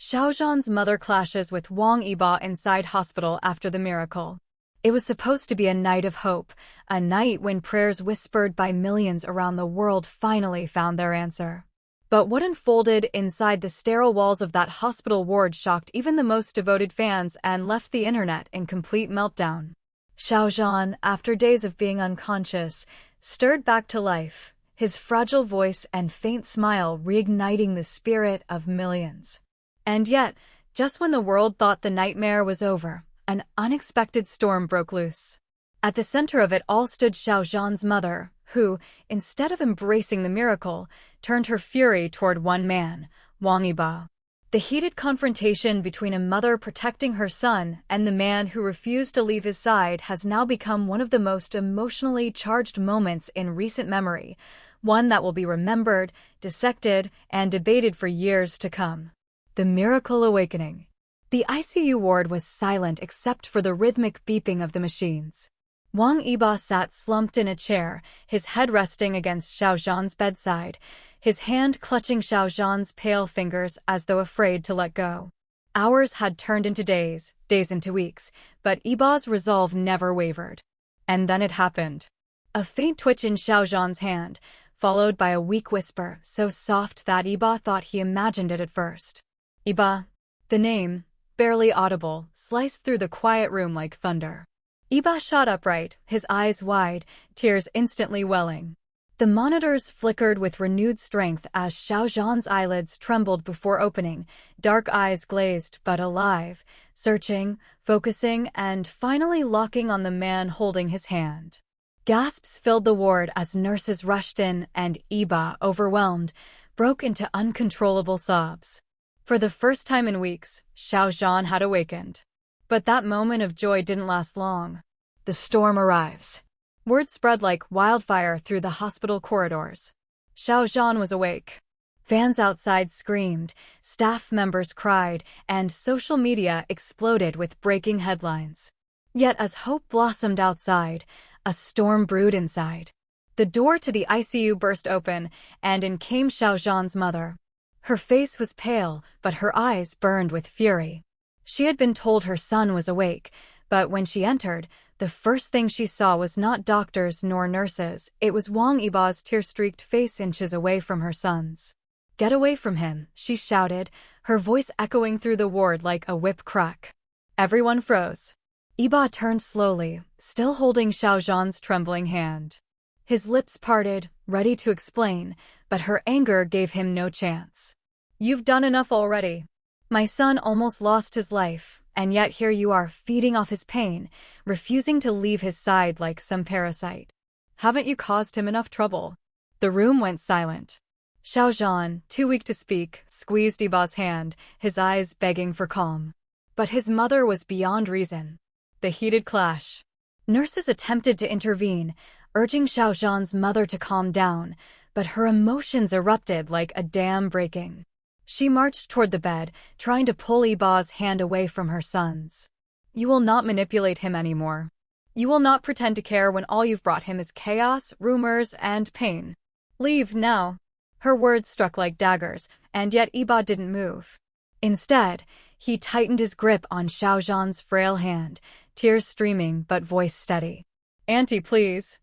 Xiao Zhan'S mother clashes with Wang Yibo inside hospital after the miracle. It was supposed to be a night of hope, a night when prayers whispered by millions around the world finally found their answer. But what unfolded inside the sterile walls of that hospital ward shocked even the most devoted fans and left the internet in complete meltdown. Xiao Zhan, after days of being unconscious, stirred back to life, his fragile voice and faint smile reigniting the spirit of millions. And yet, just when the world thought the nightmare was over, an unexpected storm broke loose. At the center of it all stood Xiao Zhan'S mother, who, instead of embracing the miracle, turned her fury toward one man, Wang Yibo. The heated confrontation between a mother protecting her son and the man who refused to leave his side has now become one of the most emotionally charged moments in recent memory, one that will be remembered, dissected, and debated for years to come. The Miracle Awakening. The ICU ward was silent except for the rhythmic beeping of the machines. Wang Yibo sat slumped in a chair, his head resting against Xiao Zhan'S bedside, his hand clutching Xiao Zhan'S pale fingers as though afraid to let go. Hours had turned into days, days into weeks, but Yibo's resolve never wavered. And then it happened. A faint twitch in Xiao Zhan'S hand, followed by a weak whisper so soft that Yibo thought he imagined it at first. Yibo. The name, barely audible, sliced through the quiet room like thunder. Yibo shot upright, his eyes wide, tears instantly welling. The monitors flickered with renewed strength as Xiao Zhan'S eyelids trembled before opening, dark eyes glazed but alive, searching, focusing, and finally locking on the man holding his hand. Gasps filled the ward as nurses rushed in and Yibo, overwhelmed, broke into uncontrollable sobs. For the first time in weeks, Xiao Zhan had awakened. But that moment of joy didn't last long. The storm arrives. Word spread like wildfire through the hospital corridors. Xiao Zhan was awake. Fans outside screamed, staff members cried, and social media exploded with breaking headlines. Yet as hope blossomed outside, a storm brewed inside. The door to the ICU burst open, and in came Xiao Zhan'S mother. Her face was pale, but her eyes burned with fury. She had been told her son was awake, but when she entered, the first thing she saw was not doctors nor nurses, it was Wang Yibo's tear-streaked face inches away from her son's. "Get away from him," she shouted, her voice echoing through the ward like a whip crack. Everyone froze. Yibo turned slowly, still holding Xiao Zhan'S trembling hand. His lips parted, ready to explain, but her anger gave him no chance. "You've done enough already. My son almost lost his life, and yet here you are feeding off his pain, refusing to leave his side like some parasite. Haven't you caused him enough trouble?" The room went silent. Xiao Zhan, too weak to speak, squeezed Yibo's hand, his eyes begging for calm. But his mother was beyond reason. The heated clash. Nurses attempted to intervene, urging Xiao Zhan'S mother to calm down, but her emotions erupted like a dam breaking. She marched toward the bed, trying to pull Yibo's hand away from her son's. "You will not manipulate him anymore. You will not pretend to care when all you've brought him is chaos, rumors, and pain. Leave now." Her words struck like daggers, and yet Yibo didn't move. Instead, he tightened his grip on Xiao Zhan'S frail hand, tears streaming but voice steady. "Auntie, please.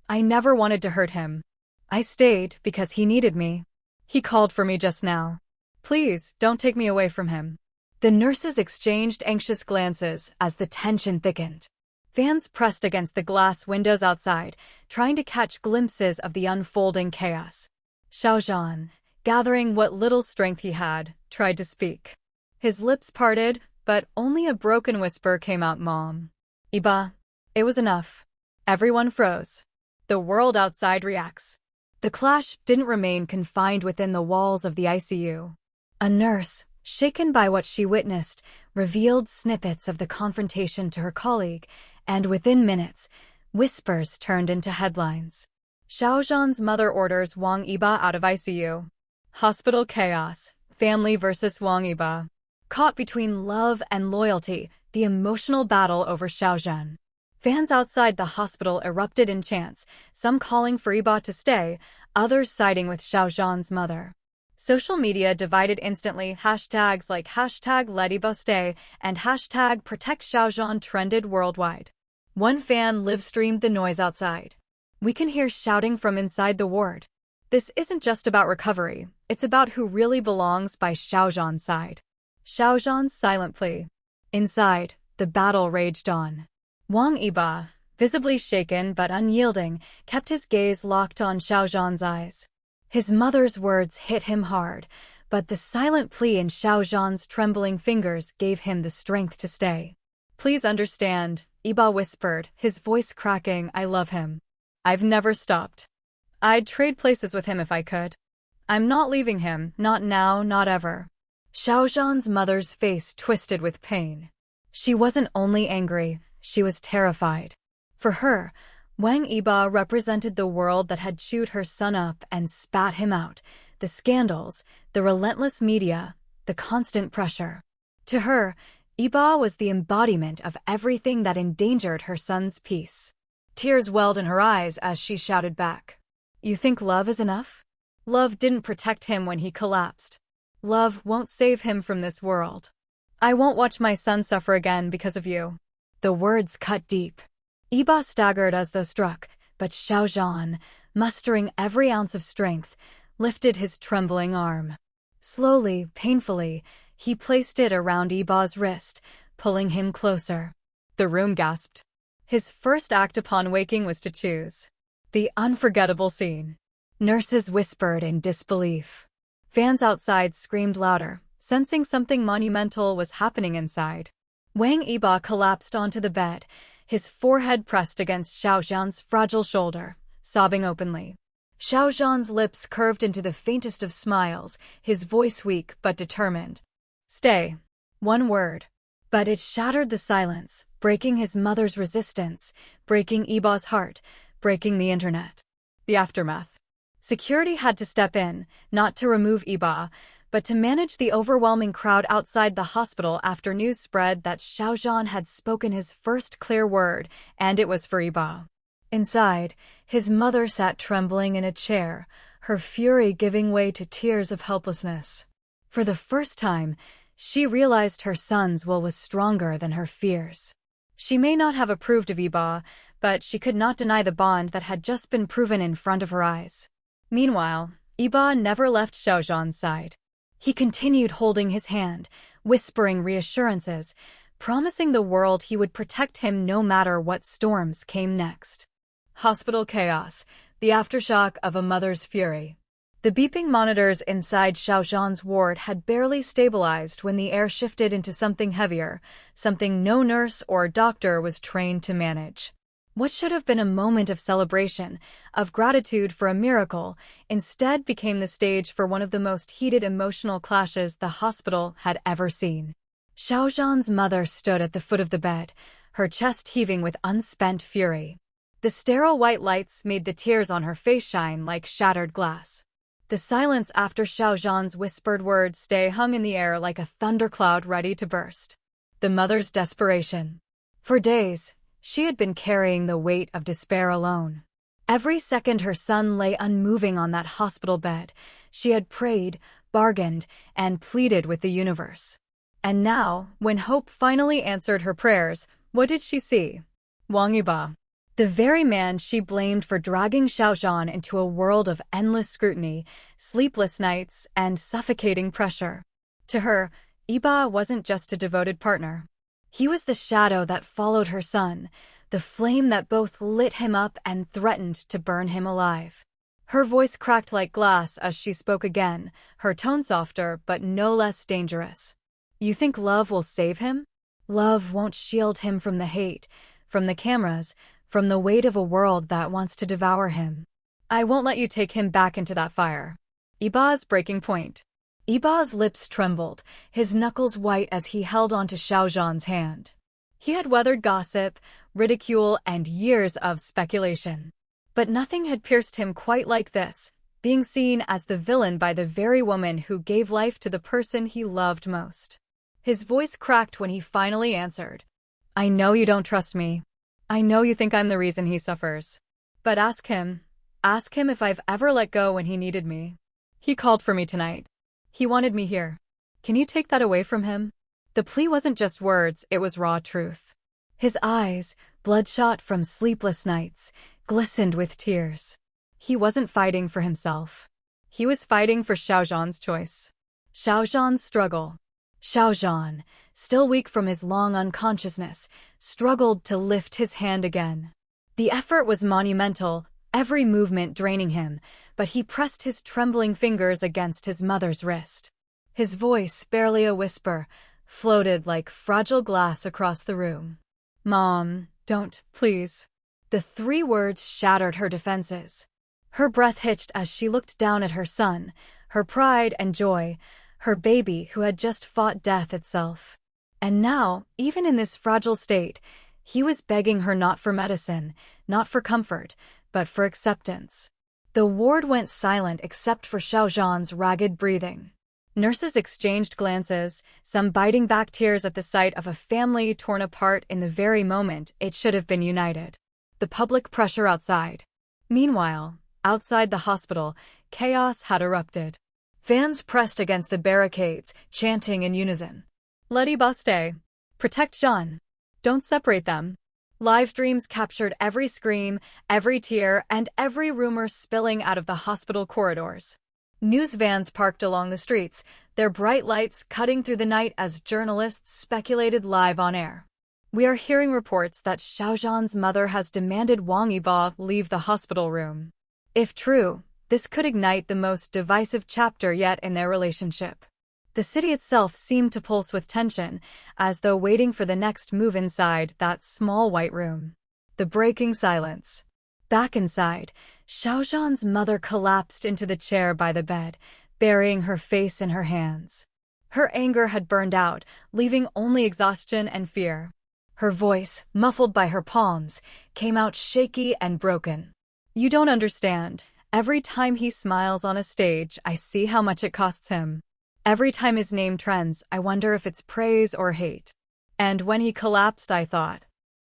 I never wanted to hurt him. I stayed because he needed me. He called for me just now. Please, don't take me away from him." The nurses exchanged anxious glances as the tension thickened. Fans pressed against the glass windows outside, trying to catch glimpses of the unfolding chaos. Xiao Zhan, gathering what little strength he had, tried to speak. His lips parted, but only a broken whisper came out, "Mom." "Yibo." It was enough. Everyone froze. The world outside reacts. The clash didn't remain confined within the walls of the ICU. A nurse, shaken by what she witnessed, revealed snippets of the confrontation to her colleague, and within minutes, whispers turned into headlines. Xiao Zhan'S mother orders Wang Yibo out of ICU. Hospital chaos, family versus Wang Yibo. Caught between love and loyalty, the emotional battle over Xiao Zhan. Fans outside the hospital erupted in chants, some calling for Yibo to stay, others siding with Xiao Zhan'S mother. Social media divided instantly. Hashtags like hashtag #LetYibo and hashtag #ProtectXiaoZhan trended worldwide. One fan live-streamed the noise outside. We can hear shouting from inside the ward. This isn't just about recovery, it's about who really belongs by Xiao Zhan'S side. Xiao Zhan'S silent plea. Inside, the battle raged on. Wang Yibo, visibly shaken but unyielding, kept his gaze locked on Xiao Zhan'S eyes. His mother's words hit him hard, but the silent plea in Xiao Zhan'S trembling fingers gave him the strength to stay. Please understand, Yibo whispered, his voice cracking, I love him. I've never stopped. I'd trade places with him if I could. I'm not leaving him, not now, not ever. Xiao Zhan'S mother's face twisted with pain. She wasn't only angry, she was terrified. For her, Wang Yibo represented the world that had chewed her son up and spat him out, the scandals, the relentless media, the constant pressure. To her, Yibo was the embodiment of everything that endangered her son's peace. Tears welled in her eyes as she shouted back. You think love is enough? Love didn't protect him when he collapsed. Love won't save him from this world. I won't watch my son suffer again because of you. The words cut deep. Yibo staggered as though struck, but Xiao Zhan, mustering every ounce of strength, lifted his trembling arm. Slowly, painfully, he placed it around Yibo's wrist, pulling him closer. The room gasped. His first act upon waking was to choose. The unforgettable scene. Nurses whispered in disbelief. Fans outside screamed louder, sensing something monumental was happening inside. Wang Yibo collapsed onto the bed, his forehead pressed against Xiao Zhan'S fragile shoulder, sobbing openly. Xiao Zhan'S lips curved into the faintest of smiles, his voice weak but determined. Stay. One word. But it shattered the silence, breaking his mother's resistance, breaking Yibo's heart, breaking the internet. The aftermath. Security had to step in, not to remove Yibo, but to manage the overwhelming crowd outside the hospital after news spread that Xiao Zhan had spoken his first clear word, and it was for Yibo. Inside, his mother sat trembling in a chair, her fury giving way to tears of helplessness. For the first time, she realized her son's will was stronger than her fears. She may not have approved of Yibo, but she could not deny the bond that had just been proven in front of her eyes. Meanwhile, Yibo never left Xiao Zhan'S side. He continued holding his hand, whispering reassurances, promising the world he would protect him no matter what storms came next. Hospital chaos, the aftershock of a mother's fury. The beeping monitors inside Xiao Zhan'S ward had barely stabilized when the air shifted into something heavier, something no nurse or doctor was trained to manage. What should have been a moment of celebration, of gratitude for a miracle, instead became the stage for one of the most heated emotional clashes the hospital had ever seen. Xiao Zhan'S mother stood at the foot of the bed, her chest heaving with unspent fury. The sterile white lights made the tears on her face shine like shattered glass. The silence after Xiao Zhan'S whispered words stay hung in the air like a thundercloud ready to burst. The mother's desperation. For days, she had been carrying the weight of despair alone. Every second her son lay unmoving on that hospital bed, she had prayed, bargained, and pleaded with the universe. And now, when hope finally answered her prayers, what did she see? Wang Yibo. The very man she blamed for dragging Xiao Zhan into a world of endless scrutiny, sleepless nights, and suffocating pressure. To her, Yibo wasn't just a devoted partner. He was the shadow that followed her son, the flame that both lit him up and threatened to burn him alive. Her voice cracked like glass as she spoke again, her tone softer but no less dangerous. You think love will save him? Love won't shield him from the hate, from the cameras, from the weight of a world that wants to devour him. I won't let you take him back into that fire. Yibo's breaking point. Yibo's lips trembled, his knuckles white as he held onto Xiao Zhan'S hand. He had weathered gossip, ridicule, and years of speculation. But nothing had pierced him quite like this, being seen as the villain by the very woman who gave life to the person he loved most. His voice cracked when he finally answered. I know you don't trust me. I know you think I'm the reason he suffers. But ask him if I've ever let go when he needed me. He called for me tonight. He wanted me here. Can you take that away from him? The plea wasn't just words, it was raw truth. His eyes, bloodshot from sleepless nights, glistened with tears. He wasn't fighting for himself. He was fighting for Xiao Zhan's choice. Xiao Zhan's struggle. Xiao Zhan, still weak from his long unconsciousness, struggled to lift his hand again. The effort was monumental, every movement draining him, but he pressed his trembling fingers against his mother's wrist. His voice, barely a whisper, floated like fragile glass across the room. "Mom, don't, please." The 3 words shattered her defenses. Her breath hitched as she looked down at her son, her pride and joy, her baby who had just fought death itself. And now, even in this fragile state, he was begging her not for medicine, not for comfort, but for acceptance. The ward went silent except for Xiao Zhan's ragged breathing. Nurses exchanged glances, some biting back tears at the sight of a family torn apart in the very moment it should have been united. The public pressure outside. Meanwhile, outside the hospital, chaos had erupted. Fans pressed against the barricades, chanting in unison. "Let Yibo stay. Protect Zhan. Don't separate them." Live streams captured every scream, every tear, and every rumor spilling out of the hospital corridors. News vans parked along the streets, their bright lights cutting through the night as journalists speculated live on air. "We are hearing reports that Xiao Zhan's mother has demanded Wang Yibo leave the hospital room." If true, this could ignite the most divisive chapter yet in their relationship. The city itself seemed to pulse with tension, as though waiting for the next move inside that small white room. The breaking silence. Back inside, Xiao Zhan's mother collapsed into the chair by the bed, burying her face in her hands. Her anger had burned out, leaving only exhaustion and fear. Her voice, muffled by her palms, came out shaky and broken. "You don't understand. Every time he smiles on a stage, I see how much it costs him. Every time his name trends, I wonder if it's praise or hate. And when he collapsed, I thought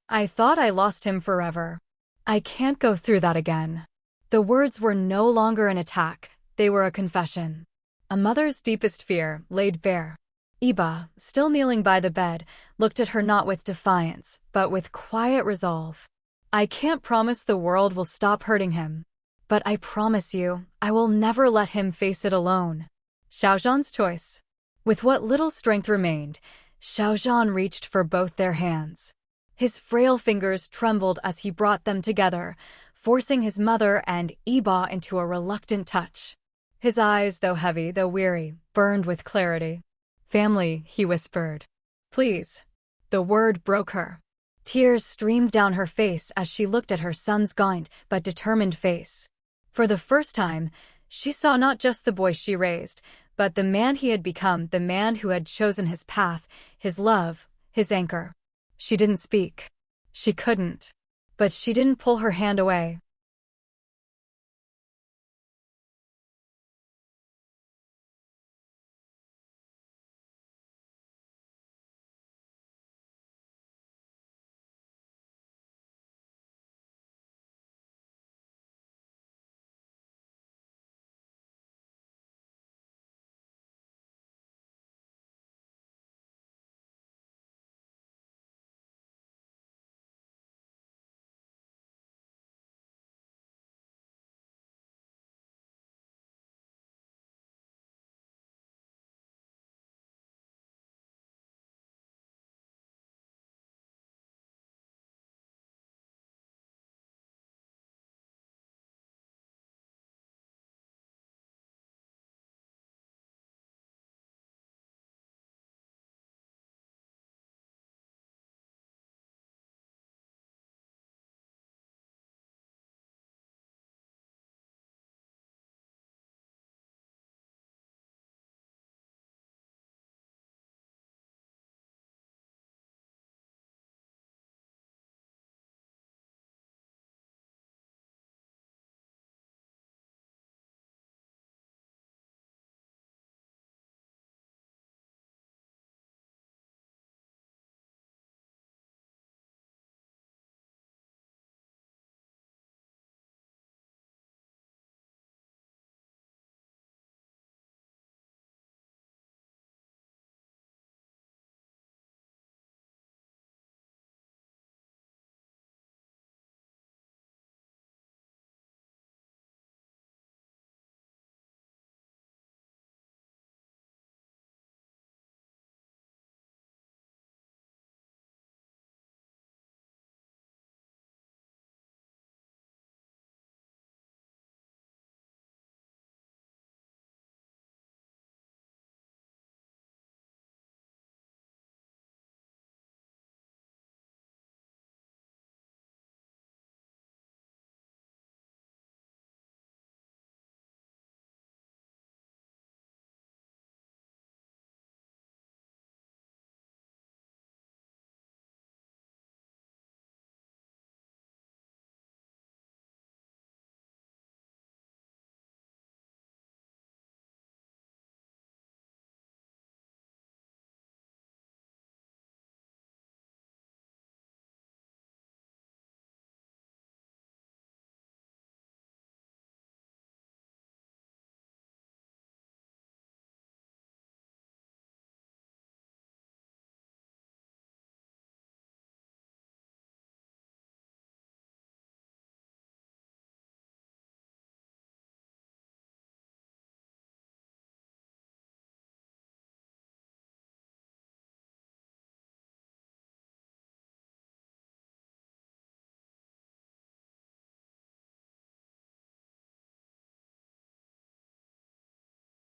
I lost him forever. I can't go through that again." The words were no longer an attack, they were a confession. A mother's deepest fear, laid bare. Yibo, still kneeling by the bed, looked at her not with defiance, but with quiet resolve. "I can't promise the world will stop hurting him. But I promise you, I will never let him face it alone." Xiao Zhan's choice. With what little strength remained, Xiao Zhan reached for both their hands. His frail fingers trembled as he brought them together, forcing his mother and Yibo into a reluctant touch. His eyes, though heavy, though weary, burned with clarity. "Family," he whispered. "Please." The word broke her. Tears streamed down her face as she looked at her son's gaunt but determined face. For the first time, she saw not just the boy she raised, but the man he had become, the man who had chosen his path, his love, his anchor. She didn't speak. She couldn't. But she didn't pull her hand away.